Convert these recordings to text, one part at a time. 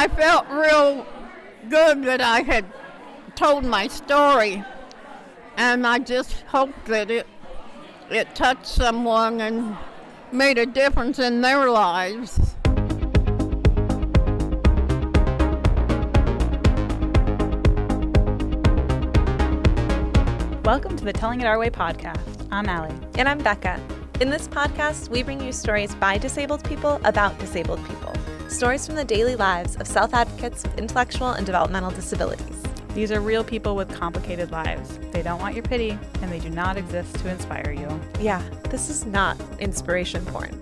I felt real good that I had told my story, and I just hoped that it touched someone and made a difference in their lives. Welcome to the Telling It Our Way podcast. I'm Allie. And I'm Becca. In this podcast, we bring you stories by disabled people about disabled people. Stories from the daily lives of self-advocates with intellectual and developmental disabilities. These are real people with complicated lives. They don't want your pity, and they do not exist to inspire you. Yeah, this is not inspiration porn.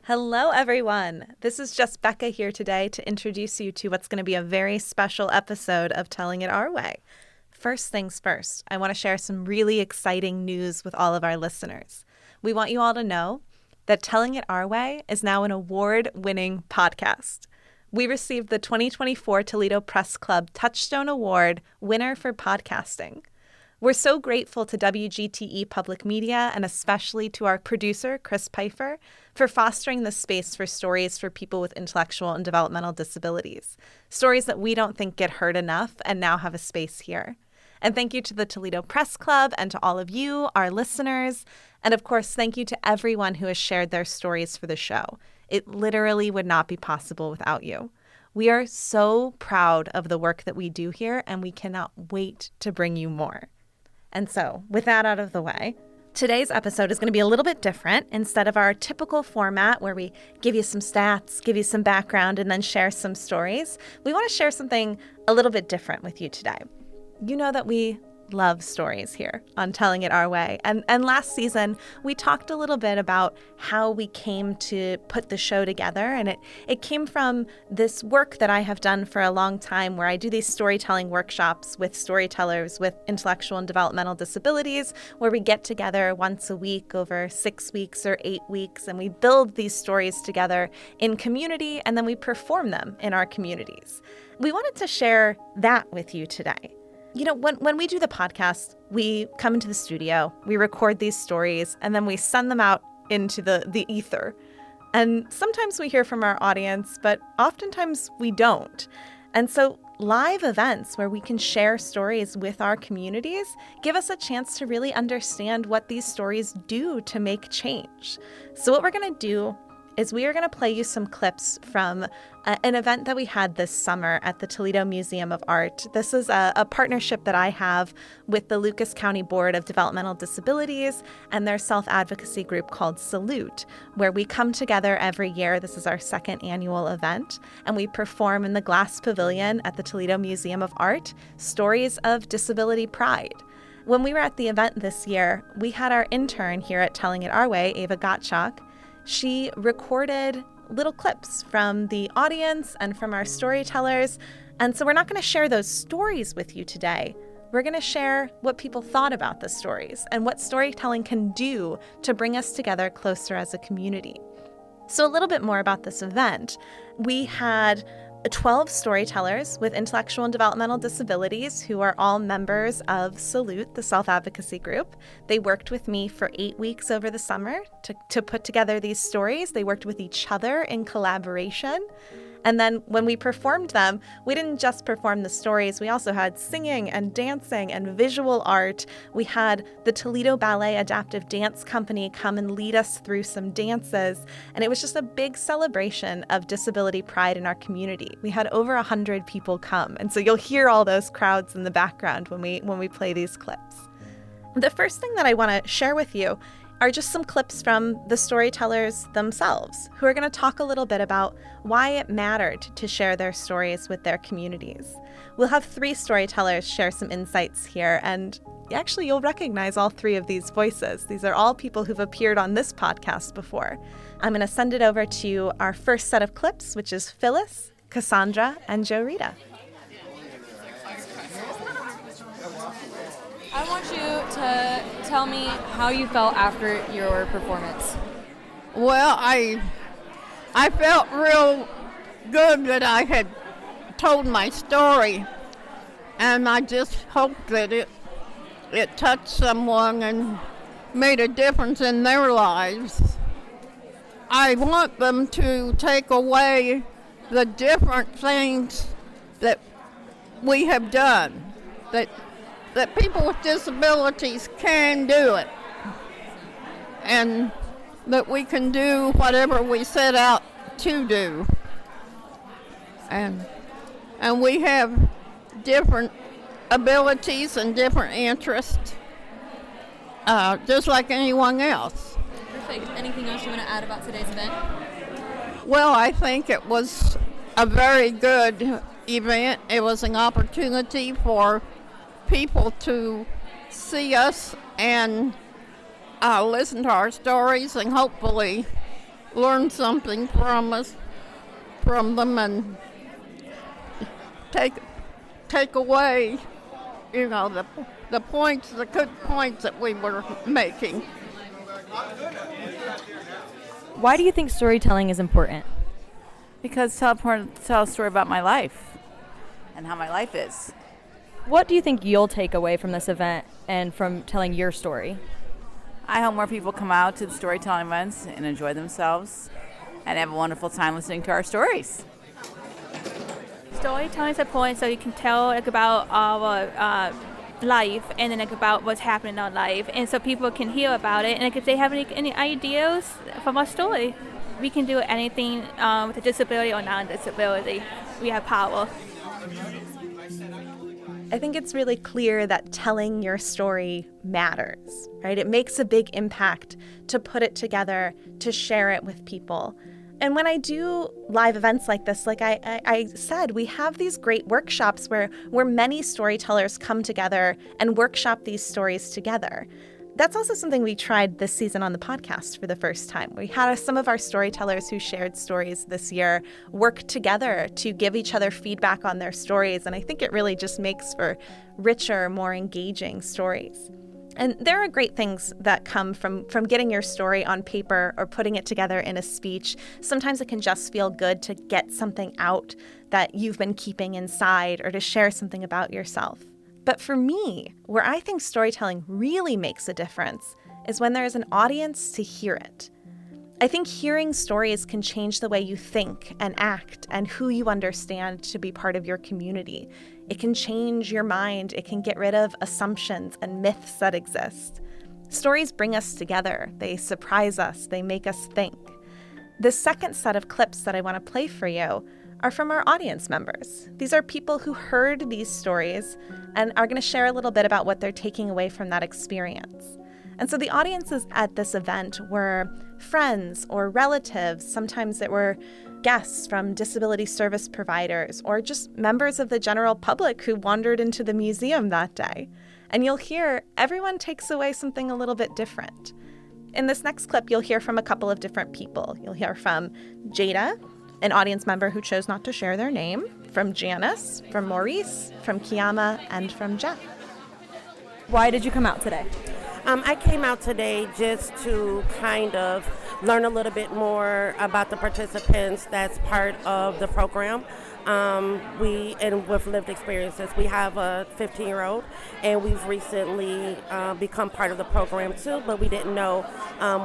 Hello, everyone. This is just Becca here today to introduce you to what's going to be a very special episode of Telling It Our Way. First things first, I want to share some really exciting news with all of our listeners. We want you all to know that Telling It Our Way is now an award-winning podcast. We received the 2024 Toledo Press Club Touchstone Award winner for podcasting. We're so grateful to WGTE Public Media and especially to our producer, Chris Pfeiffer, for fostering this space for stories for people with intellectual and developmental disabilities. Stories that we don't think get heard enough and now have a space here. And thank you to the Toledo Press Club and to all of you, our listeners. And of course, thank you to everyone who has shared their stories for the show. It literally would not be possible without you. We are so proud of the work that we do here, and we cannot wait to bring you more. And so, with that out of the way, today's episode is going to be a little bit different. Instead of our typical format where we give you some stats, give you some background, and then share some stories, we want to share something a little bit different with you today. You know that we love stories here on Telling It Our Way. And last season, we talked a little bit about how we came to put the show together. And it came from this work that I have done for a long time where I do these storytelling workshops with storytellers with intellectual and developmental disabilities, where we get together once a week over 6 weeks or 8 weeks, and we build these stories together in community, and then we perform them in our communities. We wanted to share that with you today. You know, when we do the podcast, we come into the studio, we record these stories, and then we send them out into the ether. And sometimes we hear from our audience, but oftentimes we don't. And so live events where we can share stories with our communities give us a chance to really understand what these stories do to make change. So what we're going to do is we are going to play you some clips from an event that we had this summer at the Toledo Museum of Art. This is a partnership that I have with the Lucas County Board of Developmental Disabilities and their self-advocacy group called Salute, where we come together every year. This is our second annual event, and we perform in the Glass Pavilion at the Toledo Museum of Art, Stories of Disability Pride. When we were at the event this year, we had our intern here at Telling It Our Way, Ava Gottschalk. She recorded little clips from the audience and from our storytellers. And so we're not going to share those stories with you today. We're going to share what people thought about the stories and what storytelling can do to bring us together closer as a community. So a little bit more about this event. We had 12 storytellers with intellectual and developmental disabilities who are all members of Salute, the self-advocacy group. They worked with me for 8 weeks over the summer to put together these stories. They worked with each other in collaboration. And then when we performed them, we didn't just perform the stories. We also had singing and dancing and visual art. We had the Toledo Ballet Adaptive Dance Company come and lead us through some dances. And it was just a big celebration of disability pride in our community. We had over 100 people come. And so you'll hear all those crowds in the background when we play these clips. The first thing that I want to share with you are just some clips from the storytellers themselves, who are going to talk a little bit about why it mattered to share their stories with their communities. We'll have 3 storytellers share some insights here, and actually you'll recognize all 3 of these voices. These are all people who've appeared on this podcast before. I'm going to send it over to our first set of clips, which is Phyllis, Cassandra, and Jo Rita. I want you to tell me how you felt after your performance. Well, I felt real good that I had told my story, and I just hoped that it touched someone and made a difference in their lives. I want them to take away the different things that we have done, that people with disabilities can do it, and that we can do whatever we set out to do. And we have different abilities and different interests, just like anyone else. Perfect. Anything else you want to add about today's event? Well, I think it was a very good event. It was an opportunity for people to see us and listen to our stories and hopefully learn something from them, and take away, the points, the good points that we were making. Why do you think storytelling is important? Because tell a story about my life and how my life is. What do you think you'll take away from this event and from telling your story? I hope more people come out to the storytelling events and enjoy themselves and have a wonderful time listening to our stories. Storytelling is important so you can tell about our life and then about what's happening in our life, and so people can hear about it, and if they have any ideas from our story, we can do anything with a disability or non-disability. We have power. I think it's really clear that telling your story matters, right? It makes a big impact to put it together, to share it with people. And when I do live events like this, like I said, we have these great workshops where many storytellers come together and workshop these stories together. That's also something we tried this season on the podcast for the first time. We had some of our storytellers who shared stories this year work together to give each other feedback on their stories, and I think it really just makes for richer, more engaging stories. And there are great things that come from getting your story on paper or putting it together in a speech. Sometimes it can just feel good to get something out that you've been keeping inside or to share something about yourself. But for me, where I think storytelling really makes a difference is when there is an audience to hear it. I think hearing stories can change the way you think and act and who you understand to be part of your community. It can change your mind. It can get rid of assumptions and myths that exist. Stories bring us together. They surprise us. They make us think. The second set of clips that I want to play for you are from our audience members. These are people who heard these stories and are going to share a little bit about what they're taking away from that experience. And so the audiences at this event were friends or relatives. Sometimes it were guests from disability service providers or just members of the general public who wandered into the museum that day. And you'll hear everyone takes away something a little bit different. In this next clip, you'll hear from a couple of different people. You'll hear from Jada, an audience member who chose not to share their name, from Janice, from Maurice, from Kiama, and from Jeff. Why did you come out today? I came out today just to kind of learn a little bit more about the participants that's part of the program. And with lived experiences, we have a 15-year-old, and we've recently become part of the program too, but we didn't know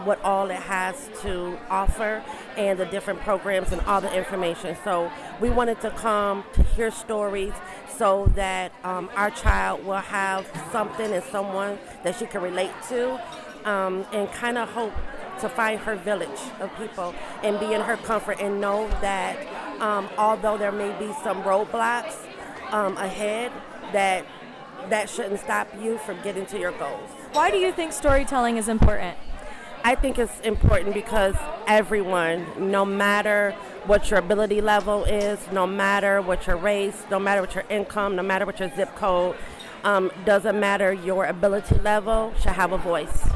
what all it has to offer and the different programs and all the information. So we wanted to come to hear stories so that our child will have something and someone that she can relate to, and kind of hope to find her village of people and be in her comfort and know that although there may be some roadblocks ahead, that shouldn't stop you from getting to your goals. Why do you think storytelling is important? I think it's important because everyone, no matter what your ability level is, no matter what your race, no matter what your income, no matter what your zip code, doesn't matter your ability level, should have a voice.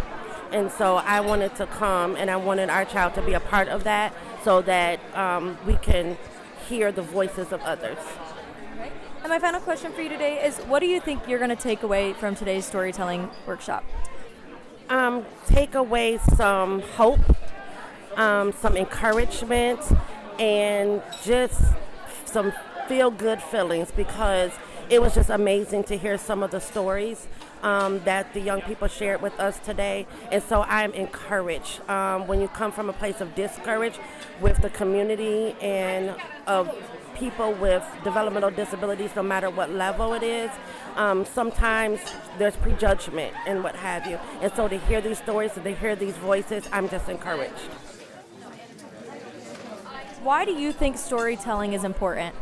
And so I wanted to come and I wanted our child to be a part of that so that we can hear the voices of others. Okay. And my final question for you today is, what do you think you're going to take away from today's storytelling workshop? Take away some hope, some encouragement, and just some feel-good feelings, because it was just amazing to hear some of the stories that the young people shared with us today. And so I'm encouraged. When you come from a place of discourage with the community and of people with developmental disabilities, no matter what level it is, sometimes there's prejudgment and what have you. And so to hear these stories and to hear these voices, I'm just encouraged. Why do you think storytelling is important?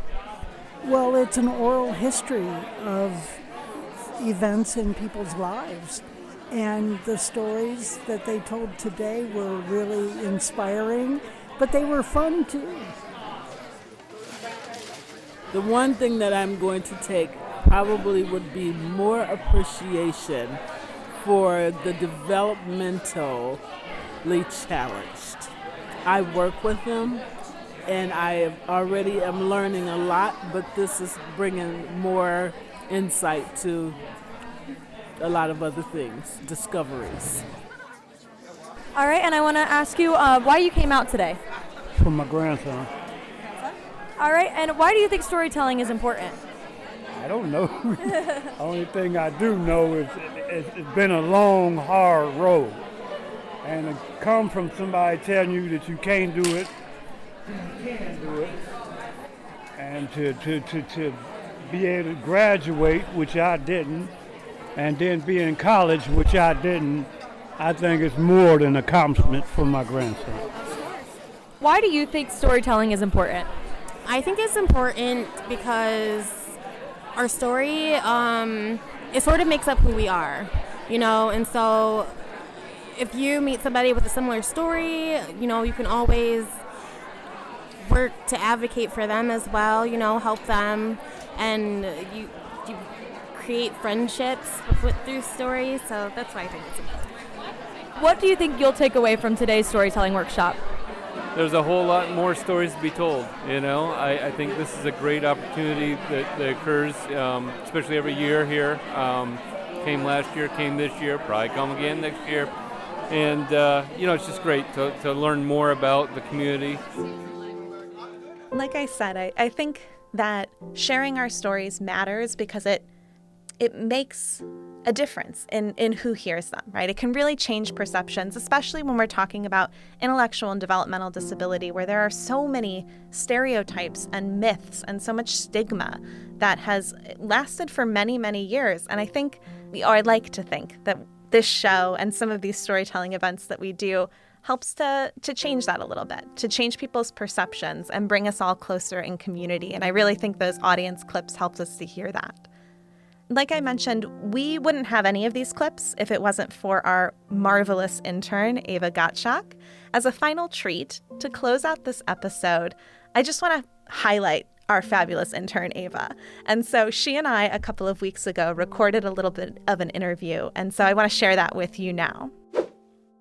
Well, it's an oral history of events in people's lives. And the stories that they told today were really inspiring, but they were fun too. The one thing that I'm going to take probably would be more appreciation for the developmentally challenged. I work with them, and I already am learning a lot, but this is bringing more insight to a lot of other things, discoveries. All right, and I want to ask you why you came out today. For my grandson. All right, and why do you think storytelling is important? I don't know. Only thing I do know is it's been a long, hard road. And to come from somebody telling you that you can't do it, you can do it. And to be able to graduate, which I didn't, and then be in college, which I didn't, I think it's more than an accomplishment for my grandson. Why do you think storytelling is important? I think it's important because our story, it sort of makes up who we are, and so if you meet somebody with a similar story, you can always work to advocate for them as well, help them, and you create friendships through stories, so that's why I think it's important. What do you think you'll take away from today's storytelling workshop? There's a whole lot more stories to be told, I think this is a great opportunity that occurs, especially every year here. Came last year, came this year, probably come again next year. And, it's just great to learn more about the community. Like I said, I think that sharing our stories matters because it makes a difference in who hears them, right? It can really change perceptions, especially when we're talking about intellectual and developmental disability, where there are so many stereotypes and myths and so much stigma that has lasted for many, many years. And I think, or I'd like to think, that this show and some of these storytelling events that we do helps to change that a little bit, to change people's perceptions and bring us all closer in community. And I really think those audience clips helped us to hear that. Like I mentioned, we wouldn't have any of these clips if it wasn't for our marvelous intern, Ava Gottschalk. As a final treat, to close out this episode, I just want to highlight our fabulous intern, Ava. And so she and I, a couple of weeks ago, recorded a little bit of an interview. And so I want to share that with you now.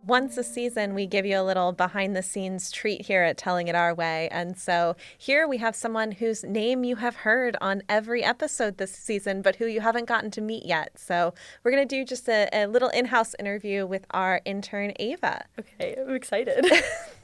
Once a season, we give you a little behind-the-scenes treat here at Telling It Our Way. And so here we have someone whose name you have heard on every episode this season, but who you haven't gotten to meet yet. So we're going to do just a little in-house interview with our intern, Ava. Okay, I'm excited.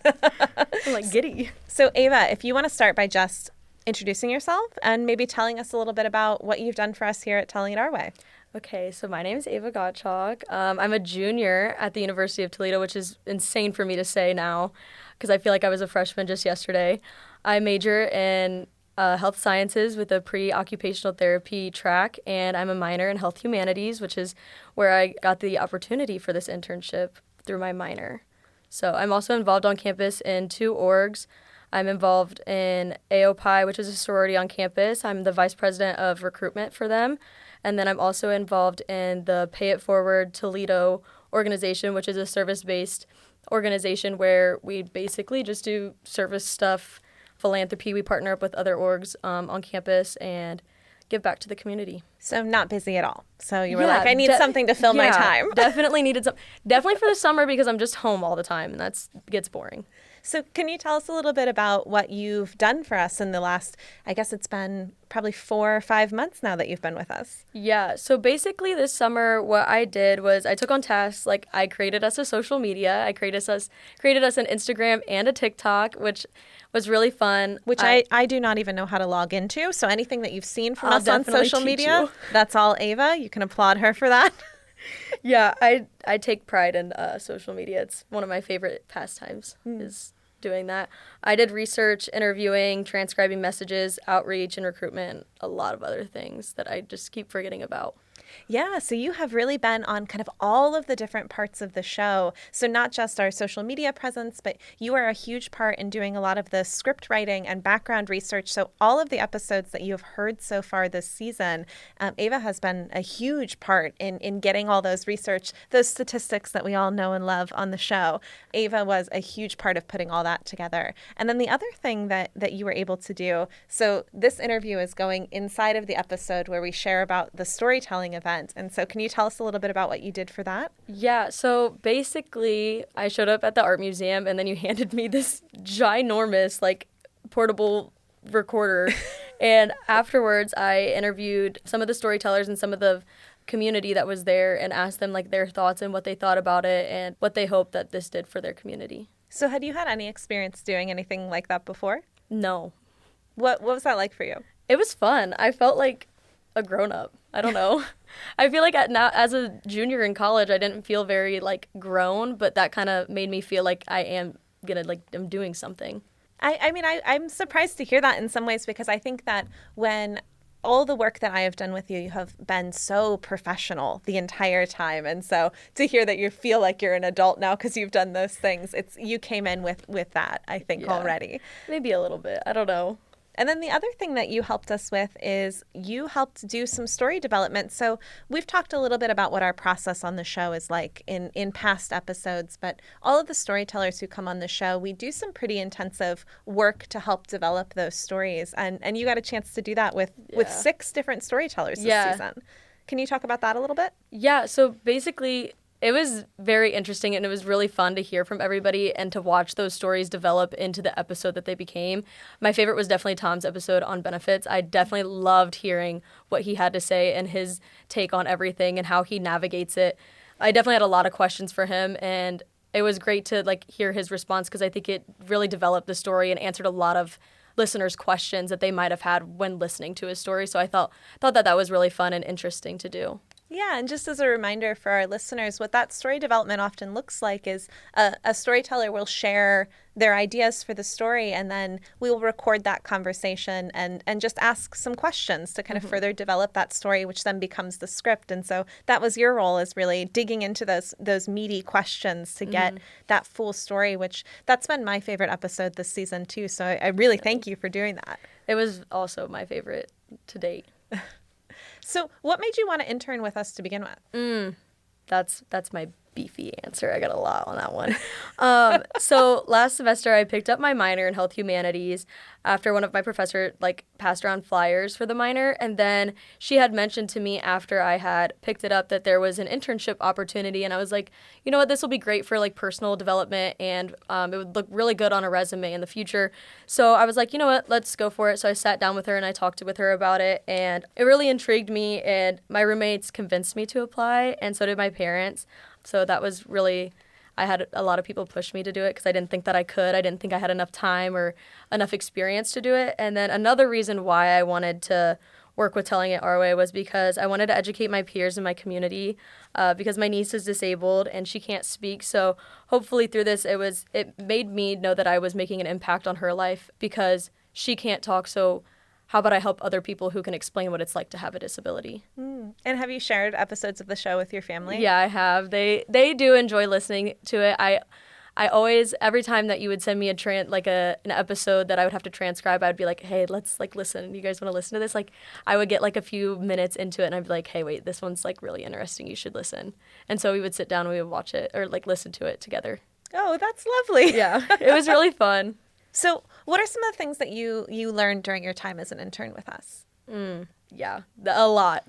I'm like giddy. So Ava, if you want to start by just introducing yourself and maybe telling us a little bit about what you've done for us here at Telling It Our Way. Okay, so my name is Ava Gottschalk. I'm a junior at the University of Toledo, which is insane for me to say now because I feel like I was a freshman just yesterday. I major in health sciences with a pre-occupational therapy track, and I'm a minor in health humanities, which is where I got the opportunity for this internship through my minor. So I'm also involved on campus in 2 orgs. I'm involved in AOPI, which is a sorority on campus. I'm the vice president of recruitment for them. And then I'm also involved in the Pay It Forward Toledo organization, which is a service-based organization where we basically just do service stuff, philanthropy. We partner up with other orgs on campus and give back to the community. So not busy at all. So you were like, I need something to fill my time. Definitely needed some. Definitely for the summer because I'm just home all the time and that gets boring. So can you tell us a little bit about what you've done for us in the last, I guess it's been probably 4 or 5 months now that you've been with us? Yeah, so basically this summer what I did was I took on tasks, like I created us a social media. I created us an Instagram and a TikTok, which was really fun. Which I do not even know how to log into. So anything that you've seen from us on social media, that's all Ava. You can applaud her for that. Yeah, I take pride in social media. It's one of my favorite pastimes is doing that. I did research, interviewing, transcribing messages, outreach, and recruitment, a lot of other things that I just keep forgetting about. Yeah, so you have really been on kind of all of the different parts of the show. So not just our social media presence, but you are a huge part in doing a lot of the script writing and background research. So all of the episodes that you have heard so far this season, Ava has been a huge part in getting all those research, those statistics that we all know and love on the show. Ava was a huge part of putting all that together. And then the other thing that you were able to do, so this interview is going inside of the episode where we share about the storytelling event. And so can you tell us a little bit about what you did for that? Yeah, so basically I showed up at the art museum and then you handed me this ginormous like portable recorder. And afterwards I interviewed some of the storytellers and some of the community that was there and asked them like their thoughts and what they thought about it and what they hoped that this did for their community. So had you had any experience doing anything like that before? No. What was that like for you? It was fun. I felt like a grown-up. I don't know. I feel like now as a junior in college, I didn't feel very like grown, but that kind of made me feel like I'm doing something. I mean, I'm surprised to hear that in some ways because I think that when all the work that I have done with you, you have been so professional the entire time. And so to hear that you feel like you're an adult now because you've done those things, you came in with that, I think, already. Maybe a little bit. I don't know. And then the other thing that you helped us with is you helped do some story development. So we've talked a little bit about what our process on the show is like in past episodes, but all of the storytellers who come on the show, we do some pretty intensive work to help develop those stories. And you got a chance to do that with 6 different storytellers this season. Can you talk about that a little bit? Yeah, so basically it was very interesting and it was really fun to hear from everybody and to watch those stories develop into the episode that they became. My favorite was definitely Tom's episode on benefits. I definitely loved hearing what he had to say and his take on everything and how he navigates it. I definitely had a lot of questions for him and it was great to like hear his response because I think it really developed the story and answered a lot of listeners' questions that they might have had when listening to his story. So I thought that was really fun and interesting to do. Yeah, and just as a reminder for our listeners, what that story development often looks like is a storyteller will share their ideas for the story, and then we will record that conversation and just ask some questions to kind of further develop that story, which then becomes the script. And so that was your role, is really digging into those meaty questions to get that full story, which that's been my favorite episode this season too. So I really thank you for doing that. It was also my favorite to date. So what made you want to intern with us to begin with? That's my beefy answer. I got a lot on that one. So last semester I picked up my minor in health humanities after one of my professors passed around flyers for the minor, and then she had mentioned to me after I had picked it up that there was an internship opportunity, and I was like, you know what, this will be great for personal development and it would look really good on a resume in the future. So I was like, you know what, let's go for it. So I sat down with her and I talked with her about it, and it really intrigued me, and my roommates convinced me to apply, and so did my parents. So that was really, I had a lot of people push me to do it because I didn't think that I could. I didn't think I had enough time or enough experience to do it. And then another reason why I wanted to work with Telling It Our Way was because I wanted to educate my peers in my community because my niece is disabled and she can't speak. So hopefully through this, it made me know that I was making an impact on her life because she can't talk. So how about I help other people who can explain what it's like to have a disability? And have you shared episodes of the show with your family? Yeah, I have. They do enjoy listening to it. I always, every time that you would send me an episode that I would have to transcribe, I'd be like, hey, let's listen. You guys want to listen to this? I would get a few minutes into it and I'd be like, hey, wait, this one's really interesting. You should listen. And so we would sit down and we would watch it or listen to it together. Oh, that's lovely. Yeah, it was really fun. So what are some of the things that you learned during your time as an intern with us? Yeah, a lot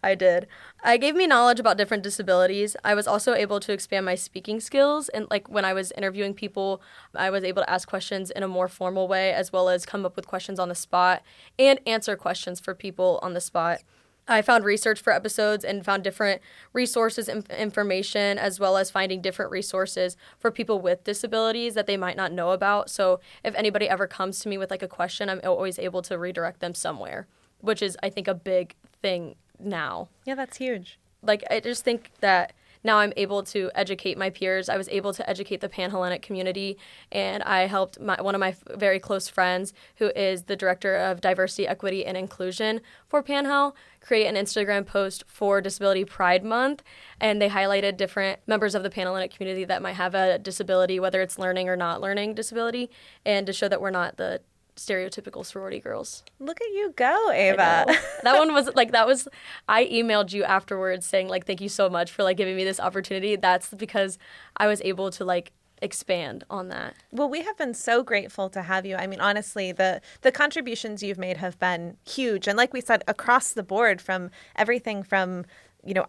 I did. It gave me knowledge about different disabilities. I was also able to expand my speaking skills, and when I was interviewing people, I was able to ask questions in a more formal way, as well as come up with questions on the spot and answer questions for people on the spot. I found research for episodes and found different resources and information, as well as finding different resources for people with disabilities that they might not know about. So if anybody ever comes to me with a question, I'm always able to redirect them somewhere, which is, I think, a big thing now. Yeah, that's huge. like, I just think that now I'm able to educate my peers. I was able to educate the Panhellenic community, and I helped one of my very close friends, who is the Director of Diversity, Equity, and Inclusion for Panhell, create an Instagram post for Disability Pride Month, and they highlighted different members of the Panhellenic community that might have a disability, whether it's learning or not learning disability, and to show that we're not the stereotypical sorority girls. Look at you go, Ava. That one was like, I emailed you afterwards saying like, thank you so much for like giving me this opportunity. That's because I was able to like expand on that. Well, we have been so grateful to have you. I mean, honestly, the contributions you've made have been huge. And like we said, across the board, from everything from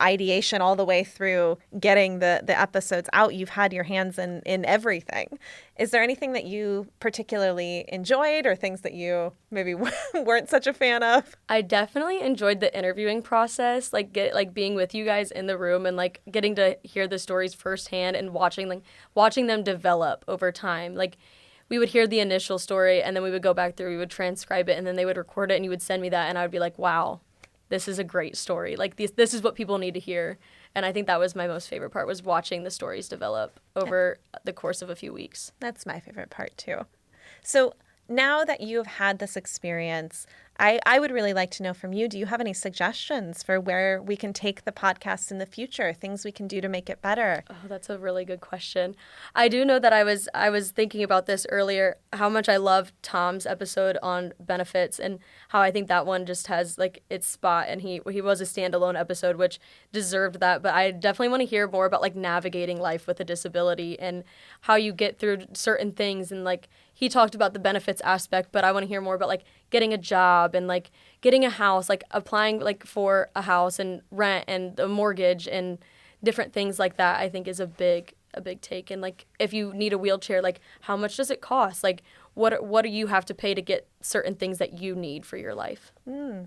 ideation all the way through getting the episodes out, you've had your hands in everything. Is there anything that you particularly enjoyed, or things that you maybe weren't such a fan of? I definitely enjoyed the interviewing process, like being with you guys in the room and like getting to hear the stories firsthand and watching them develop over time. Like, we would hear the initial story and then we would go back through, we would transcribe it, and then they would record it and you would send me that, and I would be like, wow, this is a great story. Like, this is what people need to hear. And I think that was my most favorite part, was watching the stories develop over the course of a few weeks. That's my favorite part too. So now that you've had this experience, I would really like to know from you, do you have any suggestions for where we can take the podcast in the future, things we can do to make it better? Oh, that's a really good question. I do know that I was thinking about this earlier, how much I love Tom's episode on benefits, and how I think that one just has like its spot, and he was a standalone episode, which deserved that. But I definitely want to hear more about like navigating life with a disability and how you get through certain things. And like, he talked about the benefits aspect, but I want to hear more about like getting a job and like getting a house, like applying like for a house and rent and a mortgage and different things like that. I think is a big take. And like, if you need a wheelchair, like how much does it cost? Like what do you have to pay to get certain things that you need for your life?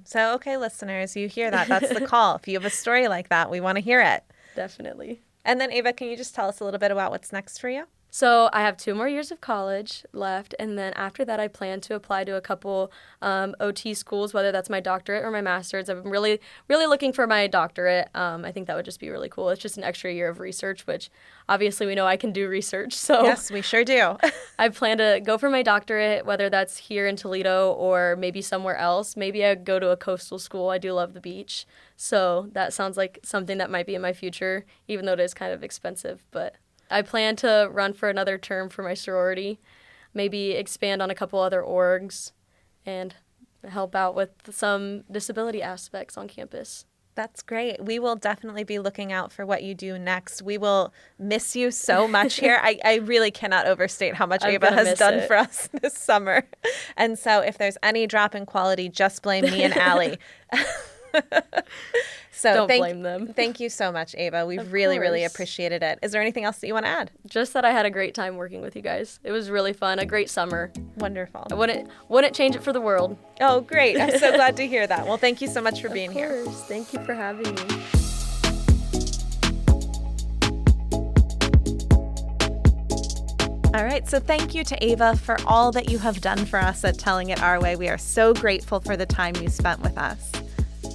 So, okay, listeners, you hear that. That's the call. If you have a story like that, we want to hear it. Definitely. And then, Ava, can you just tell us a little bit about what's next for you? So I have 2 more years of college left, and then after that I plan to apply to a couple OT schools, whether that's my doctorate or my master's. I'm really, really looking for my doctorate. I think that would just be really cool. It's just an extra year of research, which obviously we know I can do research. So yes, we sure do. I plan to go for my doctorate, whether that's here in Toledo or maybe somewhere else. Maybe I go to a coastal school. I do love the beach. So that sounds like something that might be in my future, even though it is kind of expensive, but I plan to run for another term for my sorority, maybe expand on a couple other orgs, and help out with some disability aspects on campus. That's great. We will definitely be looking out for what you do next. We will miss you so much here. I really cannot overstate how much Ava has done for us this summer. And so if there's any drop in quality, just blame me and Allie. So don't blame them. Thank you so much, Ava. We've really appreciated it. Is there anything else that you want to add? Just that I had a great time working with you guys. It was really fun, a great summer. Wonderful. I wouldn't change it for the world. Oh, great. I'm so glad to hear that. Well, thank you so much for being here. Of course. Thank you for having me. All right, so thank you to Ava for all that you have done for us at Telling It Our Way. We are so grateful for the time you spent with us.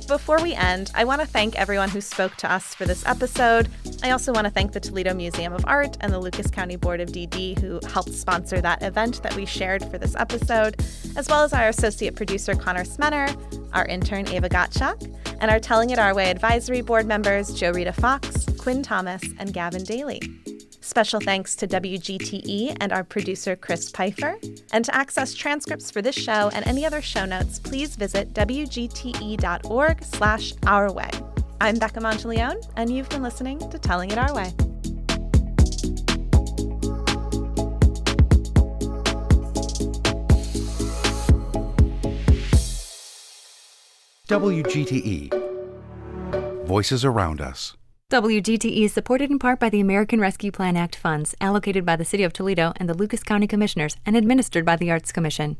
Before we end, I want to thank everyone who spoke to us for this episode. I also want to thank the Toledo Museum of Art and the Lucas County Board of DD who helped sponsor that event that we shared for this episode, as well as our associate producer, Connor Smenner, our intern, Ava Gottschalk, and our Telling It Our Way advisory board members, Jo Rita Fox, Quinn Thomas, and Gavin Daly. Special thanks to WGTE and our producer, Chris Pfeiffer. And to access transcripts for this show and any other show notes, please visit wgte.org/ourway. I'm Becca Monteleone, and you've been listening to Telling It Our Way. WGTE. Voices around us. WGTE is supported in part by the American Rescue Plan Act funds allocated by the City of Toledo and the Lucas County Commissioners and administered by the Arts Commission.